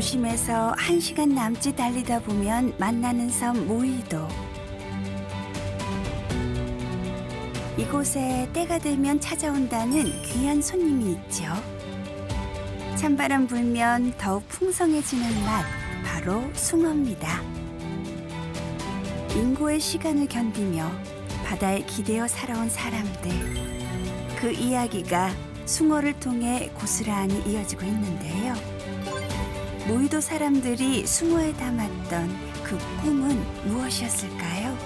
도심에서 1시간 남짓 달리다 보면 만나는 섬 모이도. 이곳에 때가 되면 찾아온다는 귀한 손님이 있죠. 찬바람 불면 더욱 풍성해지는 맛, 바로 숭어입니다. 인고의 시간을 견디며 바다에 기대어 살아온 사람들. 그 이야기가 숭어를 통해 고스란히 이어지고 있는데요. 모이도 사람들이 숭어에 담았던 그 꿈은 무엇이었을까요?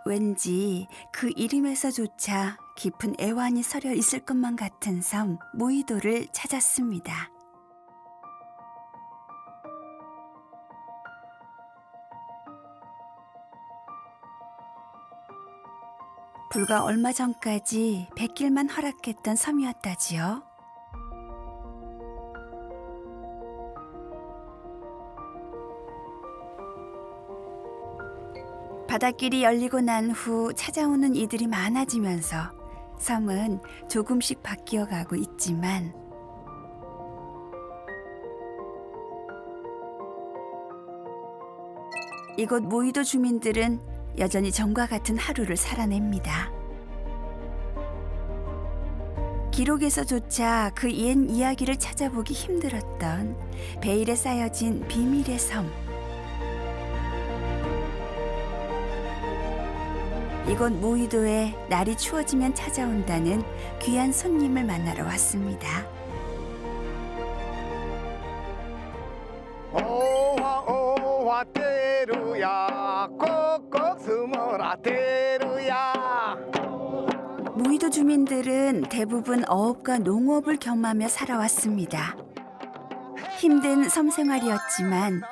왠지 그 이름에서조차 깊은 애환이 서려 있을 것만 같은 섬 모이도를 찾았습니다. 불과 얼마 전까지 백길만 허락했던 섬이었다지요. 바닷길이 열리고 난 후 찾아오는 이들이 많아지면서 섬은 조금씩 바뀌어가고 있지만 이곳 모이도 주민들은 여전히 전과 같은 하루를 살아냅니다. 기록에서조차 그 옛 이야기를 찾아보기 힘들었던 베일에 쌓여진 비밀의 섬. 이곳 모이도에 날이 추워지면 찾아온다는 귀한 손님을 만나러 왔습니다. 오와 오와 테루야 꼭꼭 숨어라 테루야. 모이도 주민들은 대부분 어업과 농업을 겸하며 살아왔습니다. 힘든 섬 생활이었지만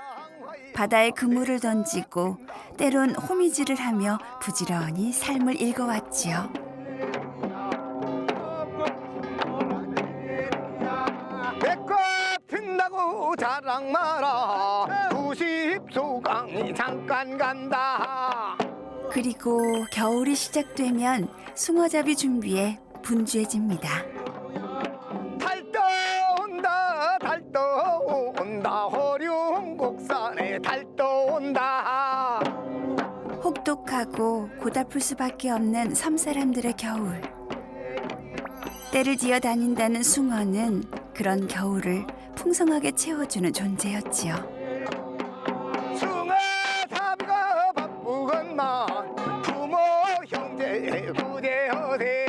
바다에 그물을 던지고 때론 호미질을 하며 부지런히 삶을 읽어왔지요. 배꼽 핀다고 자랑 마라 90소강이 잠깐 간다. 그리고 겨울이 시작되면 숭어잡이 준비에 분주해집니다. 달도 온다 달도 온다 호룡곡산에 달도 온다. 혹독하고 고달플 수밖에 없는 섬 사람들의 겨울. 때를 지어 다닌다는 숭어는 그런 겨울을 풍성하게 채워주는 존재였지요. 숭어 잡이가 바쁘건만 부모 형제 구제하세.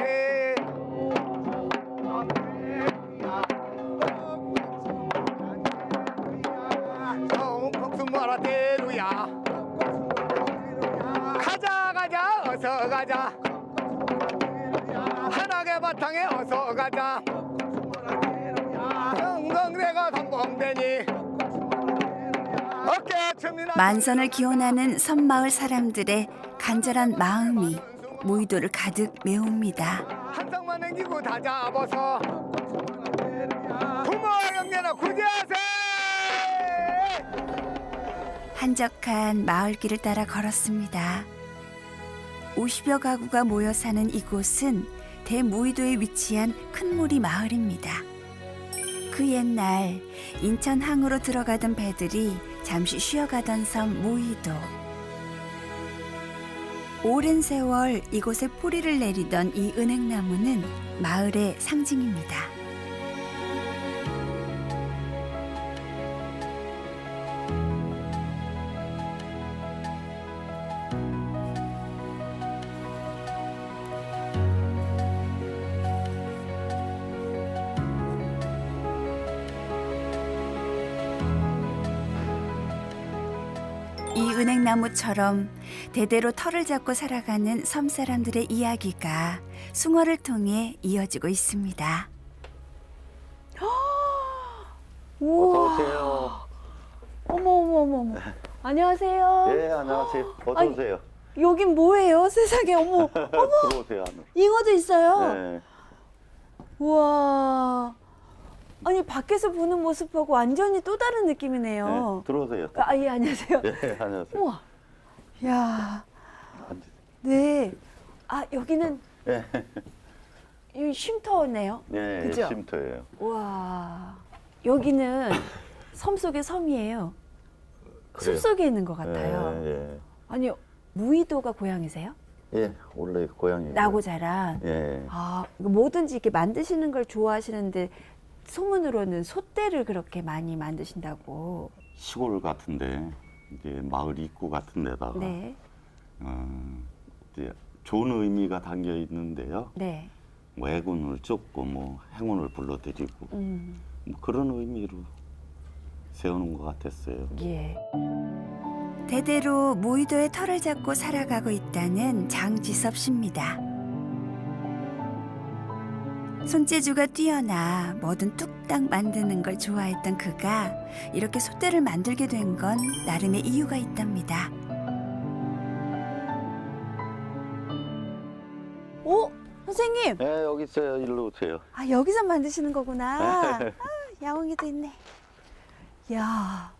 복숭아라 대루야 가자 가자 어서 가자 한학의 바탕에 어서 가자 영광대가 성공되니 어깨춤이나 만선을 기원하는 섬마을 사람들의 간절한 마음이 모이도를 가득 메웁니다. 한상만 남기고 다 잡아서 부모 형제나 구제하세. 한적한 마을길을 따라 걸었습니다. 50여 가구가 모여 사는 이곳은 대모이도에 위치한 큰무리 마을입니다. 그 옛날 인천항으로 들어가던 배들이 잠시 쉬어가던 섬 모이도. 오랜 세월 이곳에 포리를 내리던 이 은행나무는 마을의 상징입니다. 이 은행나무처럼 대대로 터를 잡고 살아가는 섬 사람들의 이야기가 숭어를 통해 이어지고 있습니다. 우와. 어서 오세요. 어머 어머 어머 어머. 안녕하세요. 네, 안녕하세요. 어서 아니, 오세요. 여긴 뭐예요? 세상에 어머. 들어오세요 안으로. 잉어도 있어요. 네. 우와. 아니 밖에서 보는 모습하고 완전히 또 다른 느낌이네요. 네, 들어오세요. 아, 예, 안녕하세요. 네, 안녕하세요. 우와. 야. 앉으세요. 네. 아, 여기는 예, 이 쉼터네요. 예, 그죠? 쉼터예요. 와, 여기는 섬 속의 섬이에요. 그래요. 숲속에 있는 것 같아요. 예, 아니, 무의도가 고향이세요? 예, 원래 고향이. 나고 자란. 예, 아, 이거 뭐든지 이렇게 만드시는 걸 좋아하시는데 소문으로는 솥대를 그렇게 많이 만드신다고. 시골 같은데 이제 마을 입구 같은 데다가 네, 이제 좋은 의미가 담겨 있는데요. 네. 뭐 애군을 쫓고 뭐 행운을 불러드리고 뭐 그런 의미로 세우는 것 같았어요. 예. 대대로 무의도의 털을 잡고 살아가고 있다는 장지섭 씨입니다. 손재주가 뛰어나 뭐든 뚝딱 만드는 걸 좋아했던 그가 이렇게 솥대를 만들게 된 건 나름의 이유가 있답니다. 오, 선생님. 예, 여기 있어요. 일로 오세요. 아, 여기서 만드시는 거구나. 아, 야옹이도 있네. 야,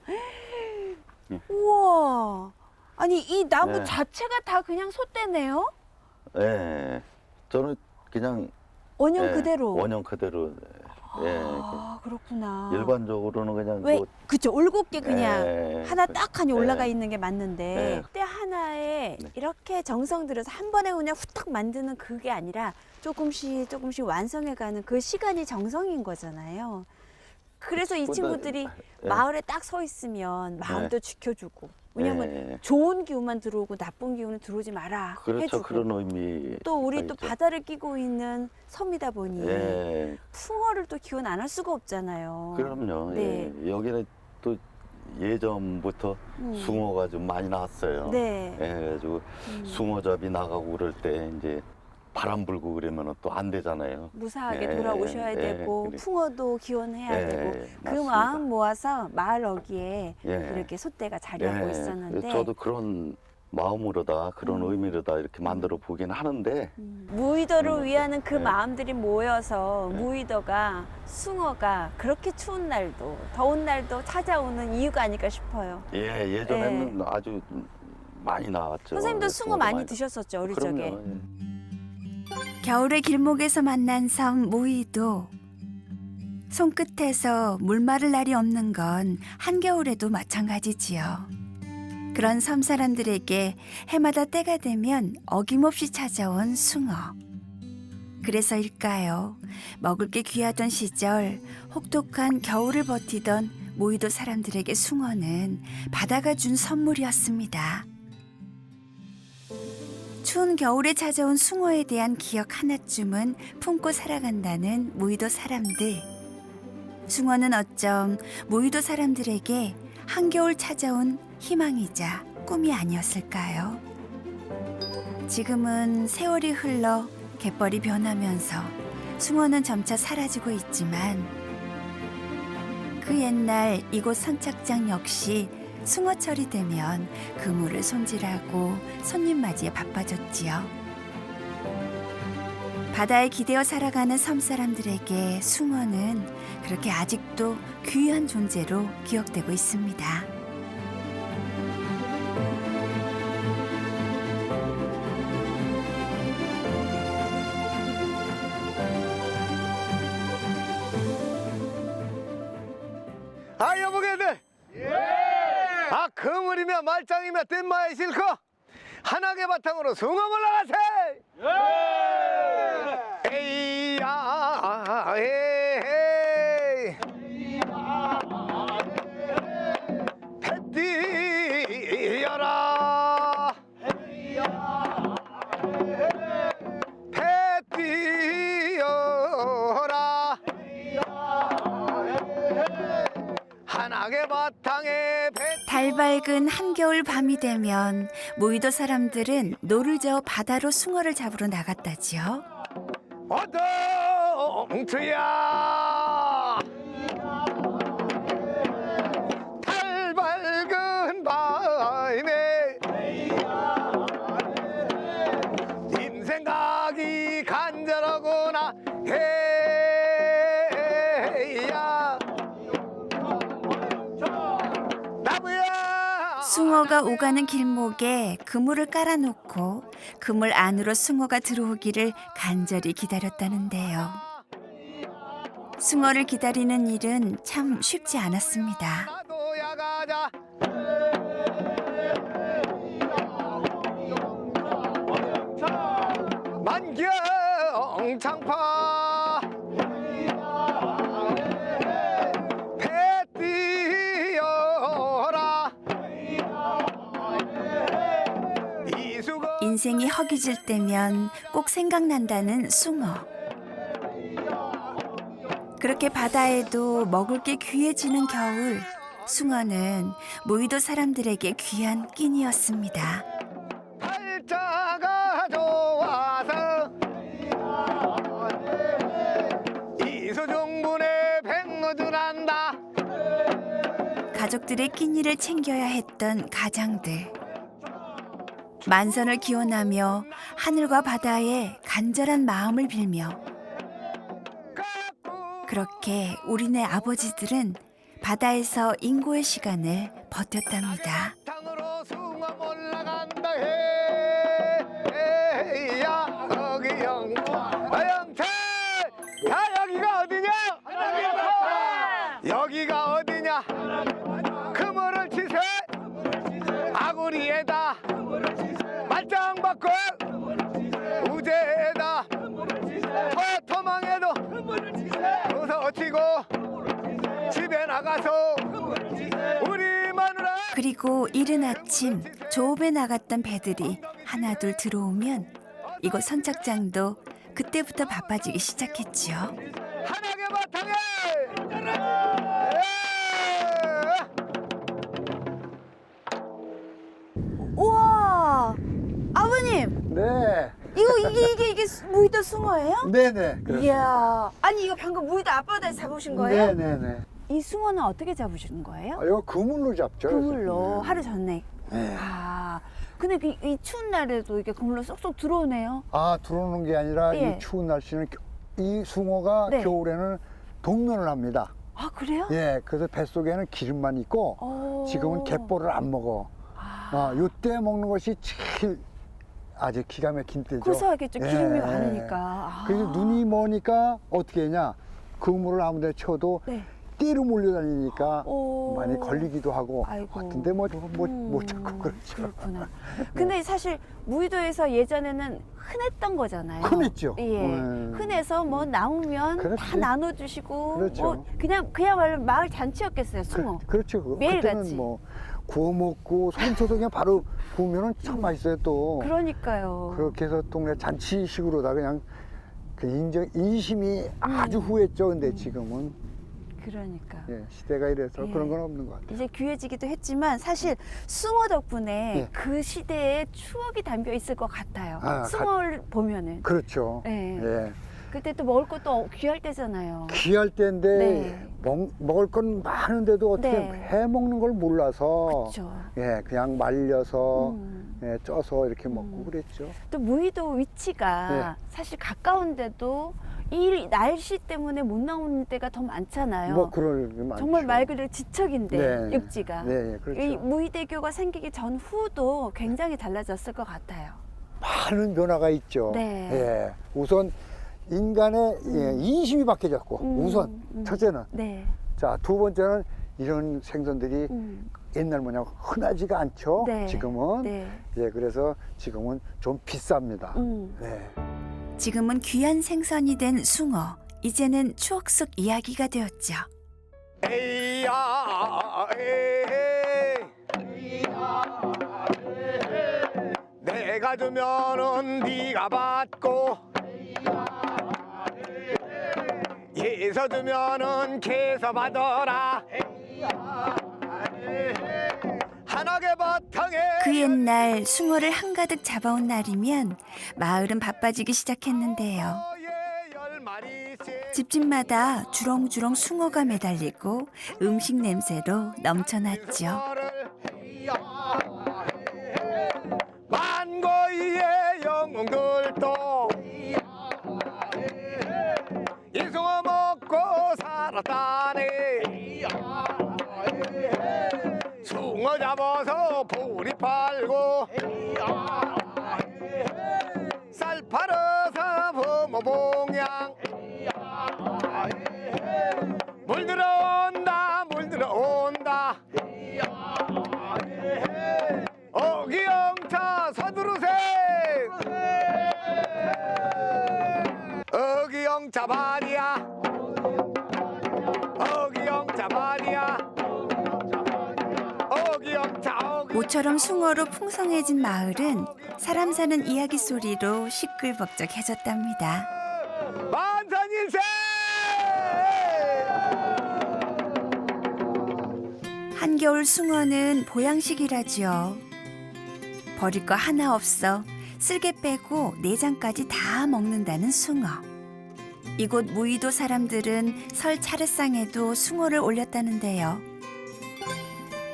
예. 우와. 아니, 이 나무 네. 자체가 다 그냥 솥대네요? 예, 저는 그냥 원형 예, 그대로. 원형 그대로. 예, 아, 그렇구나. 일반적으로는 그냥 왜, 뭐, 그쵸, 올곧게 그냥 예, 하나 딱하니 올라가 예. 있는 게 맞는데 예. 때 하나에 네. 이렇게 정성 들여서 한 번에 그냥 후딱 만드는 그게 아니라 조금씩 조금씩 완성해가는 그 시간이 정성인 거잖아요. 그래서 이 친구들이 예. 마을에 딱 서 있으면 마을도 지켜주고, 왜냐면 예. 좋은 기운만 들어오고 나쁜 기운은 들어오지 마라 그렇죠. 해주고, 그런 의미. 또 우리 또 바다를 끼고 있는 섬이다 보니 예, 풍어를 또 기원 안 할 수가 없잖아요. 그럼요. 네. 예. 여기는 또 예전부터 숭어가 좀 많이 나왔어요. 네. 예, 그래가지고 숭어잡이 나가고 그럴 때 이제 바람 불고 그러면 또 안 되잖아요. 무사하게 예, 돌아오셔야 예, 되고 그래. 풍어도 기원해야 예, 되고 그 맞습니다. 마음 모아서 마을 어귀에 예. 이렇게 솥대가 자리하고 있었는데 저도 그런 마음으로다 그런 의미로다 이렇게 만들어 보긴 하는데 무의도를 위하는 그 예. 마음들이 모여서 예. 무의도가 숭어가 그렇게 추운 날도 더운 날도 찾아오는 이유가 아닐까 싶어요. 예, 예전에는 아주 많이 나왔죠. 선생님도 숭어 많이 나- 드셨었죠, 어릴 그럼요. 적에. 예. 겨울의 길목에서 만난 섬 무의도. 손끝에서 물 마를 날이 없는 건 한겨울에도 마찬가지지요. 그런 섬 사람들에게 해마다 때가 되면 어김없이 찾아온 숭어. 그래서일까요? 먹을 게 귀하던 시절 혹독한 겨울을 버티던 무의도 사람들에게 숭어는 바다가 준 선물이었습니다. 추운 겨울에 찾아온 숭어에 대한 기억 하나쯤은 품고 살아간다는 무의도 사람들. 숭어는 어쩜 무의도 사람들에게 한겨울 찾아온 희망이자 꿈이 아니었을까요? 지금은 세월이 흘러 갯벌이 변하면서 숭어는 점차 사라지고 있지만 그 옛날 이곳 선착장 역시 숭어철이 되면 그물을 손질하고 손님 맞이에 바빠졌지요. 바다에 기대어 살아가는 섬 사람들에게 숭어는 그렇게 아직도 귀한 존재로 기억되고 있습니다. 아 여보게들 아 그물이며 말짱이며 뜬마에 실고 한하계 바탕으로 숭어 올라가세 에이야 에이 배 뛰어라 배 뛰어라 한하계 바탕에 배 달 밝은 한겨울 밤이 되면 무의도 사람들은 노를 저어 바다로 숭어를 잡으러 나갔다지요. 어동투야 달 밝은 밤에 인생각이 간절하구나 헤야 나무야 숭어가 오가는 길목에 그물을 깔아놓고 그물 안으로 숭어가 들어오기를 간절히 기다렸다는데요. 숭어를 기다리는 일은 참 쉽지 않았습니다. 나도야 가자 만경창파 배 띄어라 이수가 인생이 허기질 때면 꼭 생각난다는 숭어. 그렇게 바다에도 먹을 게 귀해지는 겨울, 숭어는 무의도 사람들에게 귀한 끼니였습니다. 팔자가 좋아서 이수종분의 백어준한다 가족들의 끼니를 챙겨야 했던 가장들. 만선을 기원하며 하늘과 바다에 간절한 마음을 빌며 그렇게 우리네 아버지들은 바다에서 인고의 시간을 버텼답니다. 땅으로 숭어 올라간다 헤야 거기 영태 야 여기가 어디냐 여기가 어디냐 그물을 치세 아구리에다 말짱 받고 우제에다 토망에도 웃어 치고 집에 나가서 우리 마누라 그리고 이른 아침 조업에 나갔던 배들이 하나둘 들어오면 이곳 선착장도 그때부터 바빠지기 시작했지요. 한약의 바탕에 우와, 아버님, 네, 이게 무의도 숭어예요? 네네. 이야, 아니 이거 방금 무의도 앞바다에서 잡으신 거예요? 네네네. 이 숭어는 어떻게 잡으시는 거예요? 아, 이거 그물로 잡죠. 그물로 네. 하루 전에. 네. 아, 근데 이 추운 날에도 이게 그물로 쏙쏙 들어오네요. 아, 들어오는 게 아니라 예. 이 추운 날씨는 이 숭어가 네. 겨울에는 동면을 합니다. 아, 그래요? 예, 그래서 뱃속에는 기름만 있고 오. 지금은 갯벌을 안 먹어. 아, 요때 먹는 것이 제일 아주 기가 막힌 때죠. 고소하겠죠. 기름이 예. 많으니까. 아. 그래서 눈이 머니까 어떻게 했냐? 그물을 아무 데 쳐도 네. 띠로 몰려다니니까 오. 많이 걸리기도 하고 아이고. 같은데 못 잡고 그렇죠. 그렇구나. 근데 사실 무의도에서 예전에는 흔했던 거잖아요. 흔했죠. 예. 흔해서 뭐 나오면 그렇지. 다 나눠주시고 그렇죠. 뭐 그야말로 마을 잔치였겠어요. 숭어. 그렇죠. 매일같이. 그때는 뭐 구워 먹고 소금 쳐서 그냥 바로 구우면은 참 맛있어요 또. 그러니까요. 그렇게 해서 동네 잔치식으로다 그냥 그 인심이 아주 후했죠. 근데 지금은 그러니까. 예, 시대가 이래서 예. 그런 건 없는 것 같아요. 이제 귀해지기도 했지만 사실 숭어 덕분에 예. 그 시대에 추억이 담겨 있을 것 같아요. 아, 숭어를 보면은. 그렇죠. 예. 예. 그때 또 먹을 것도 귀할 때잖아요. 귀할 때인데 네. 먹을 건 많은데도 어떻게 네. 해 먹는 걸 몰라서 그렇죠. 예, 그냥 말려서 음. 예, 쪄서 이렇게 먹고 그랬죠. 또 무의도 위치가 네. 사실 가까운데도 이 날씨 때문에 못 나오는 때가 더 많잖아요. 뭐 그럴 게 많죠. 정말 말 그대로 지척인데 네. 육지가. 네, 그렇죠. 이 무의대교가 생기기 전후도 굉장히 달라졌을 것 같아요. 많은 변화가 있죠. 네. 예, 우선 인간의 예, 인심이 바뀌었고 우선 첫째는 네. 자, 두 번째는 이런 생선들이 옛날 뭐냐 흔하지가 않죠. 네. 지금은 네. 예, 그래서 지금은 좀 비쌉니다. 네. 지금은 귀한 생선이 된 숭어. 이제는 추억 속 이야기가 되었죠. 에이야 에이 내가 주면은 네가 받고 예서 주면은 개서 받아라 한옥의 바탕에 그 옛날 숭어를 한가득 잡아온 날이면 마을은 바빠지기 시작했는데요. 집집마다 주렁주렁 숭어가 매달리고 음식 냄새로 넘쳐났죠. 만고이의 영웅들도 이 숭어 먹고 살았다네 붕어 잡아서 보리 팔고 쌀 팔아서 부모 봉양 물 들어온다 물 들어온다 어기영차 서두르세 어기영차 말이야 어기영차 말이야 어기영차 모처럼 숭어로 풍성해진 마을은 사람 사는 이야기 소리로 시끌벅적해졌답니다. 만산일세 한겨울 숭어는 보양식이라지요. 버릴 거 하나 없어 쓸개 빼고 내장까지 다 먹는다는 숭어. 이곳 무의도 사람들은 설 차례상에도 숭어를 올렸다는데요.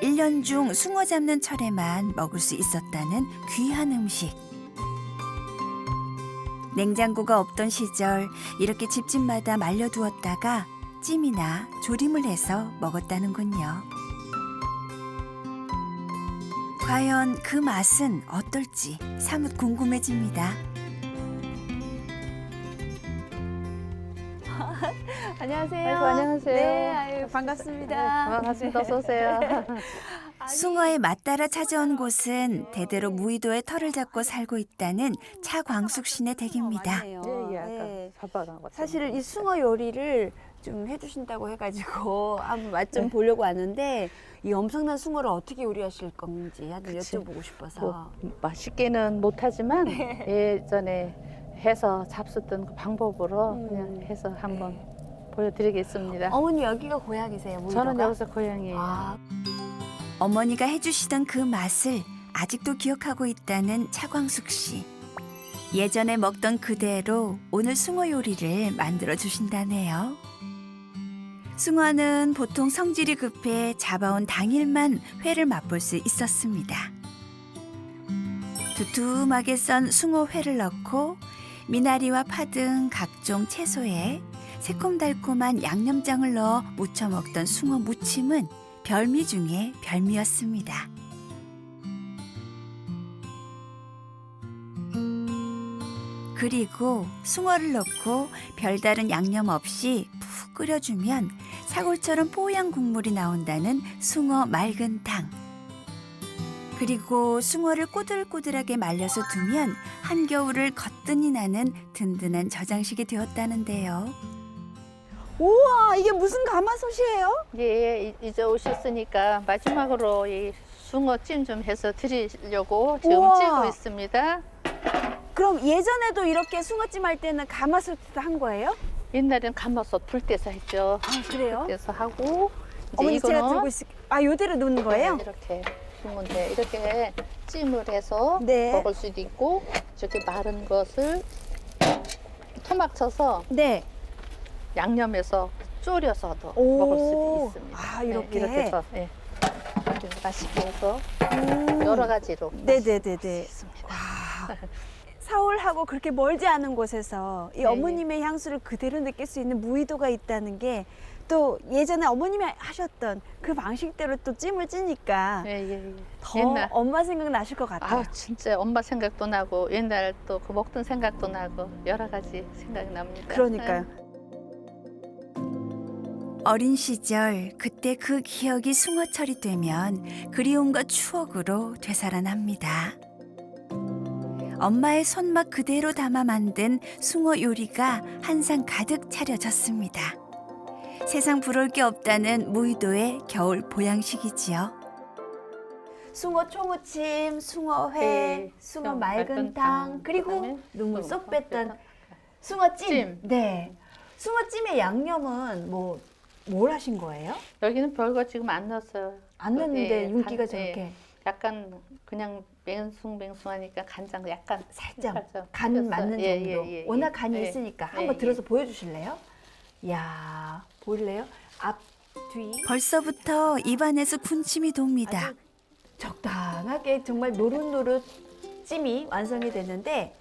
1년 중 숭어 잡는 철에만 먹을 수 있었다는 귀한 음식. 냉장고가 없던 시절 이렇게 집집마다 말려두었다가 찜이나 조림을 해서 먹었다는군요. 과연 그 맛은 어떨지 사뭇 궁금해집니다. 안녕하세요. 아이고, 안녕하세요. 네, 아유, 반갑습니다. 반갑습니다. 어서 오세요. 숭어에 맞따라 찾아온 곳은 대대로 무의도에 터를 잡고 살고 있다는 차광숙 씨네 댁입니다. 맞네요. 예, 아까 네. 잡아간 것 사실 이 숭어 요리를 좀 해주신다고 해가지고 한번 맛 좀 보려고 왔는데 이 엄청난 숭어를 어떻게 요리하실 건지 한번 그치. 여쭤보고 싶어서. 뭐, 맛있게는 못하지만 예전에 해서 잡수던 그 방법으로 그냥 해서 한번 보여드리겠습니다. 어머니 여기가 고향이세요? 무의도가? 저는 여기서 고향이에요. 아, 어머니가 해주시던 그 맛을 아직도 기억하고 있다는 차광숙 씨. 예전에 먹던 그대로 오늘 숭어 요리를 만들어 주신다네요. 숭어는 보통 성질이 급해 잡아온 당일만 회를 맛볼 수 있었습니다. 두툼하게 썬 숭어회를 넣고 미나리와 파 등 각종 채소에 새콤달콤한 양념장을 넣어 무쳐 먹던 숭어 무침은 별미 중에 별미였습니다. 그리고 숭어를 넣고 별다른 양념 없이 푹 끓여주면 사골처럼 뽀얀 국물이 나온다는 숭어 맑은탕. 그리고 숭어를 꼬들꼬들하게 말려서 두면 한겨울을 거뜬히 나는 든든한 저장식이 되었다는데요. 우와, 이게 무슨 가마솥이에요? 예, 이제 오셨으니까 마지막으로 이 숭어찜 좀 해서 드리려고 지금 우와. 찌고 있습니다. 그럼 예전에도 이렇게 숭어찜 할 때는 가마솥 한 거예요? 옛날에는 가마솥 불 때서 했죠. 아, 그래요? 불 때서 하고 이제 어머니 제가 이거는 들고 있을 아, 요대로 놓는 거예요? 이렇게 주문데 이렇게 찜을 해서 네. 먹을 수도 있고 저렇게 마른 것을 토막 쳐서 네. 양념해서 졸여서도 오. 먹을 수도 있습니다. 아, 이렇게? 네, 이렇게 해서 예. 이렇게 맛있게 해서 여러 가지로 네네네네. 있습니다. 서울하고 그렇게 멀지 않은 곳에서 이 네, 어머님의 향수를 그대로 느낄 수 있는 무의도가 있다는 게 또 예전에 어머님이 하셨던 그 방식대로 또 찜을 찌니까 예. 더 옛날. 엄마 생각 나실 것 같아요. 아 진짜 엄마 생각도 나고 옛날 또 그 먹던 생각도 나고 여러 가지 생각이 납니다. 그러니까요. 어린 시절 그때 그 기억이 숭어철이 되면 그리움과 추억으로 되살아납니다. 엄마의 손맛 그대로 담아 만든 숭어 요리가 한상 가득 차려졌습니다. 세상 부러울 게 없다는 무의도의 겨울 보양식이지요. 숭어 초무침, 숭어회, 네, 숭어 숭어 맑은탕, 맑은탕, 그리고 그다음에 눈물 쏙 뺐던 뺐던 숭어찜. 찜. 네. 숭어찜의 양념은 뭘 하신 거예요? 여기는 별거 지금 안 넣었어요. 안 넣었는데 예, 윤기가 간- 저렇게 예, 약간 그냥 맹숭맹숭하니까 간장 약간 살짝 살짝 간 폈어요. 맞는 정도. 예. 워낙 간이 예. 있으니까 예, 한번 예. 들어서 보여주실래요? 이야, 보일래요? 앞, 뒤. 벌써부터 입안에서 군침이 돕니다. 아주 적당하게 정말 노릇노릇 찜이 완성이 됐는데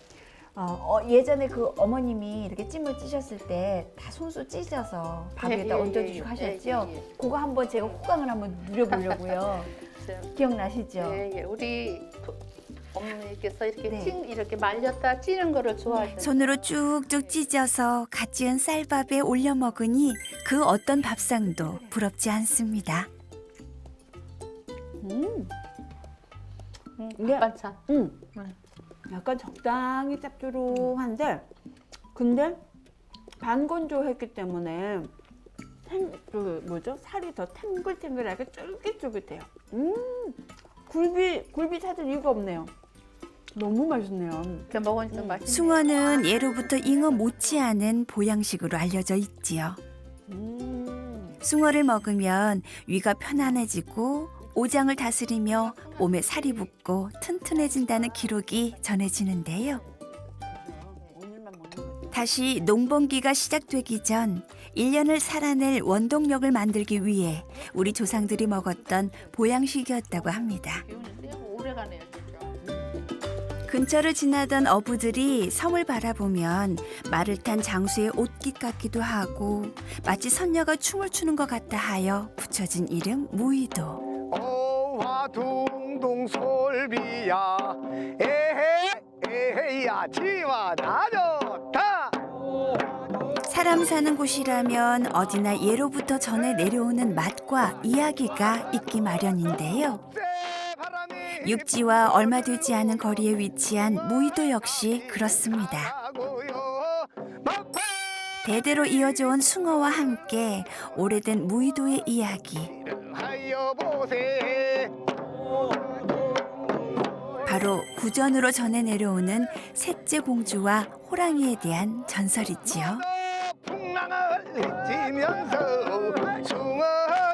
예전에 그 어머님이 이렇게 찜을 찌셨을 때 다 손수 찢어서 밥 위에다 얹어주시고 하셨죠? 예. 그거 한번 제가 호강을 한번 누려보려고요. 기억나시죠? 예, 예. 우리 어머니께서 이렇게 네. 이렇게 말렸다 찌는 거를 좋아하셨어요. 손으로 쭉쭉 찢어서 갓 지은 쌀밥에 올려 먹으니 그 어떤 밥상도 부럽지 않습니다. 이게 반찬. 약간 적당히 짭조름한데 근데 반건조했기 때문에 살이 더 탱글탱글하게 쫄깃쫄깃해요. 굴비 찾을 이유가 없네요. 너무 맛있네요. 이렇게 먹으니까 맛있네요. 숭어는 예로부터 잉어 못지않은 보양식으로 알려져 있지요. 숭어를 먹으면 위가 편안해지고 오장을 다스리며 몸에 살이 붙고 튼튼해진다는 기록이 전해지는데요. 다시 농번기가 시작되기 전 1년을 살아낼 원동력을 만들기 위해 우리 조상들이 먹었던 보양식이었다고 합니다. 기운이 세고 오래가네요, 진짜. 근처를 지나던 어부들이 섬을 바라보면 말을 탄 장수의 옷깃 같기도 하고 마치 선녀가 춤을 추는 것 같다 하여 붙여진 이름 무의도. 오화 둥둥 솔비야 에헤 에헤야 지마 나 좋다. 사람 사는 곳이라면 어디나 예로부터 전해 내려오는 맛과 이야기가 있기 마련인데요. 바람이 육지와 얼마 되지 않은 거리에 위치한 무의도 역시 그렇습니다. 대대로 이어져 온 숭어와 함께 오래된 무의도의 이야기. 하여 보세. 바로 구전으로 전해 내려오는 셋째 공주와 호랑이에 대한 전설이지요. 풍랑을 헤치면서 숭어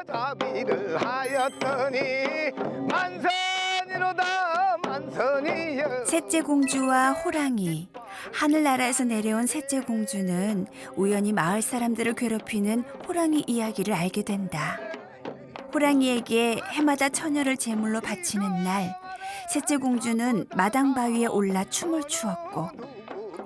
잡이를 하였더니 만선이로다 만선이여. 셋째 공주와 호랑이. 하늘나라에서 내려온 셋째 공주는 우연히 마을 사람들을 괴롭히는 호랑이 이야기를 알게 된다. 호랑이에게 해마다 처녀를 제물로 바치는 날, 셋째 공주는 마당 바위에 올라 춤을 추었고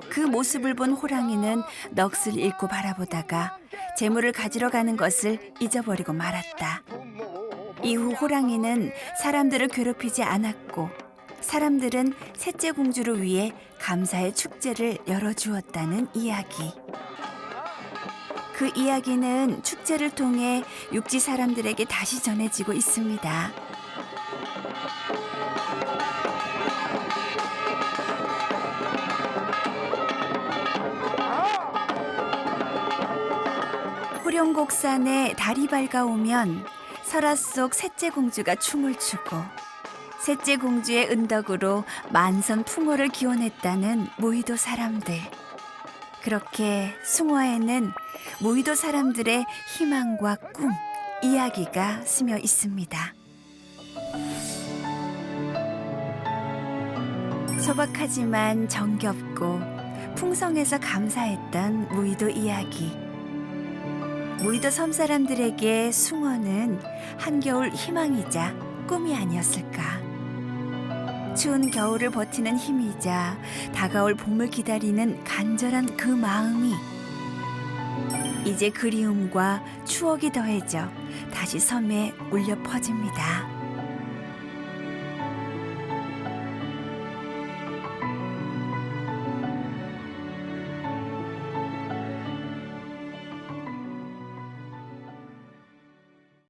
그 모습을 본 호랑이는 넋을 잃고 바라보다가 제물을 가지러 가는 것을 잊어버리고 말았다. 이후 호랑이는 사람들을 괴롭히지 않았고 사람들은 셋째 공주를 위해 감사의 축제를 열어주었다는 이야기. 그 이야기는 축제를 통해 육지 사람들에게 다시 전해지고 있습니다. 호령곡산에 달이 밝아오면 설화 속 셋째 공주가 춤을 추고 셋째 공주의 은덕으로 만선 풍어를 기원했다는 무의도 사람들. 그렇게 숭어에는 무의도 사람들의 희망과 꿈, 이야기가 스며 있습니다. 소박하지만 정겹고 풍성해서 감사했던 무의도 이야기. 무의도 섬 사람들에게 숭어는 한겨울 희망이자 꿈이 아니었을까. 추운 겨울을 버티는 힘이자 다가올 봄을 기다리는 간절한 그 마음이 이제 그리움과 추억이 더해져 다시 섬에 울려 퍼집니다.